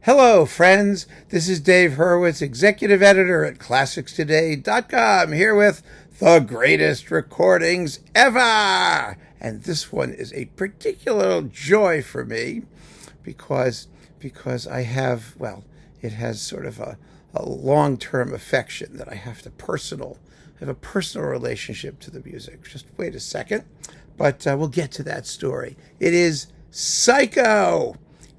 Hello, friends. This is Dave Hurwitz, executive editor at ClassicsToday.com, here with the greatest recordings ever. And this one is a particular joy for me because I have, well, it has sort of a long-term affection that I have a personal relationship to the music. Just wait a second, but we'll get to that story. It is Psycho.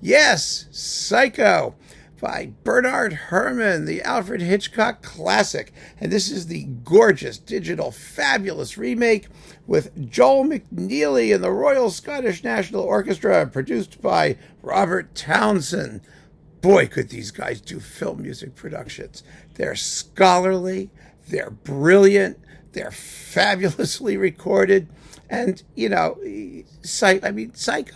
Yes, Psycho by Bernard Herrmann, the Alfred Hitchcock classic. And this is the gorgeous, digital, fabulous remake with Joel McNeely and the Royal Scottish National Orchestra, produced by Robert Townsend. Boy, could these guys do film music productions. They're scholarly, they're brilliant, they're fabulously recorded. And, Psycho,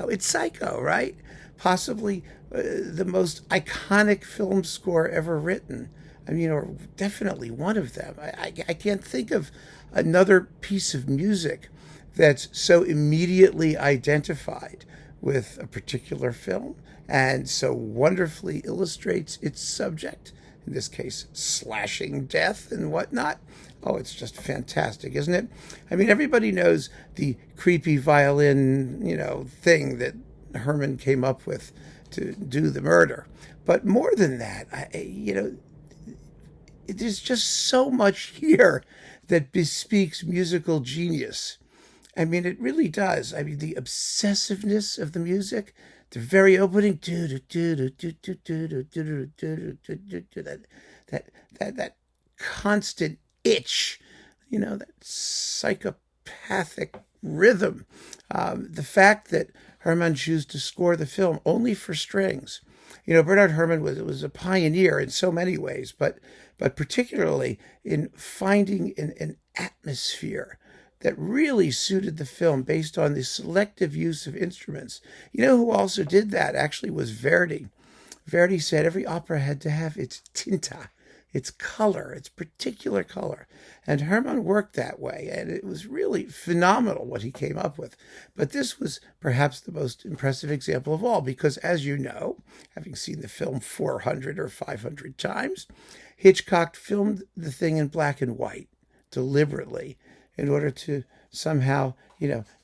it's Psycho, right? Possibly the most iconic film score ever written. Or definitely one of them. I can't think of another piece of music that's so immediately identified with a particular film and so wonderfully illustrates its subject, in this case, slashing death and whatnot. Oh, it's just fantastic, isn't it? Everybody knows the creepy violin, thing that Herrmann came up with to do the murder. But more than that, there's just so much here that bespeaks musical genius. It really does. The obsessiveness of the music, the very opening, that constant itch, that psychopathic rhythm. The fact that Herrmann chose to score the film only for strings. Bernard Herrmann was a pioneer in so many ways, but particularly in finding an atmosphere that really suited the film based on the selective use of instruments. Who also did that actually was Verdi. Verdi said every opera had to have its tinta, its color, its particular color. And Herrmann worked that way, and it was really phenomenal what he came up with. But this was perhaps the most impressive example of all, because as you know, having seen the film 400 or 500 times, Hitchcock filmed the thing in black and white deliberately in order to somehow,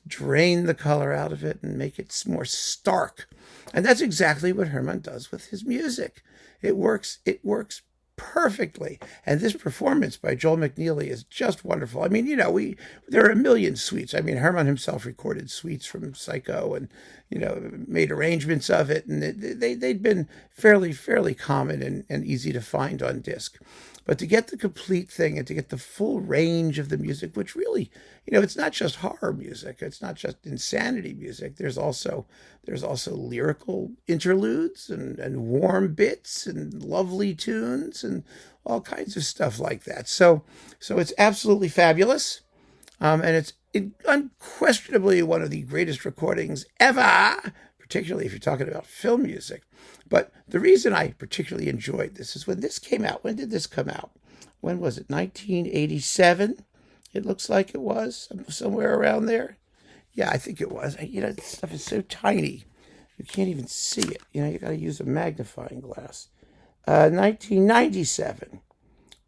drain the color out of it and make it more stark. And that's exactly what Herrmann does with his music. It works perfectly. And this performance by Joel McNeely is just wonderful. There are a million suites. Herrmann himself recorded suites from Psycho and, made arrangements of it. And they'd been fairly common and easy to find on disc. But to get the complete thing and to get the full range of the music, which really, it's not just horror music. It's not just insanity music. There's also lyrical interludes and warm bits and lovely tunes and all kinds of stuff like that. So it's absolutely fabulous. And it's unquestionably one of the greatest recordings ever, particularly if you're talking about film music. But the reason I particularly enjoyed this is when this came out. When did this come out? When was it? 1987? It looks like it was, somewhere around there. Yeah, I think it was. This stuff is so tiny. You can't even see it. You got to use a magnifying glass. 1997.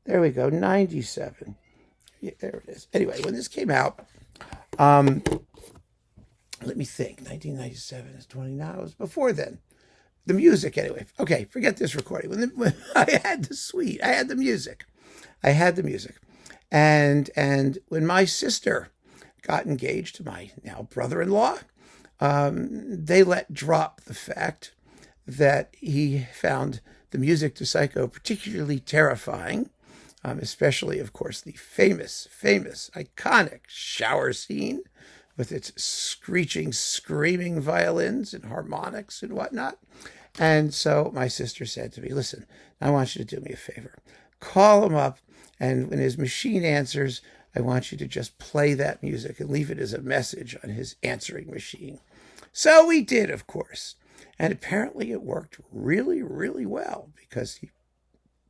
There we go, 97. Yeah, there it is. Anyway, when this came out, let me think. 1997 is 20 now. It was before then. The music, anyway. Okay, forget this recording. When I had the suite, I had the music. And when my sister got engaged to my now brother-in-law, they let drop the fact that he found the music to Psycho particularly terrifying, especially, of course, the famous, iconic shower scene with its screeching, screaming violins and harmonics and whatnot. And so my sister said to me, listen, I want you to do me a favor. Call him up, and when his machine answers, I want you to just play that music and leave it as a message on his answering machine. So we did, of course. And apparently it worked really, really well because he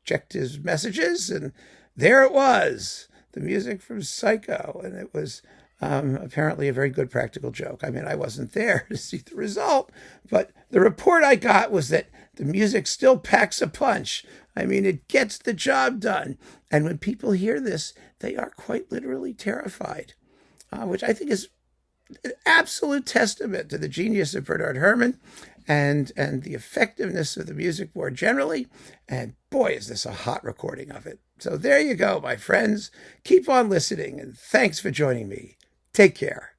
checked his messages, and there it was, the music from Psycho. And it was apparently a very good practical joke. I wasn't there to see the result, but the report I got was that the music still packs a punch. I mean, it gets the job done. And when people hear this, they are quite literally terrified, which I think is an absolute testament to the genius of Bernard Herrmann and the effectiveness of the music more generally. And boy, is this a hot recording of it. So there you go, my friends. Keep on listening, and thanks for joining me. Take care.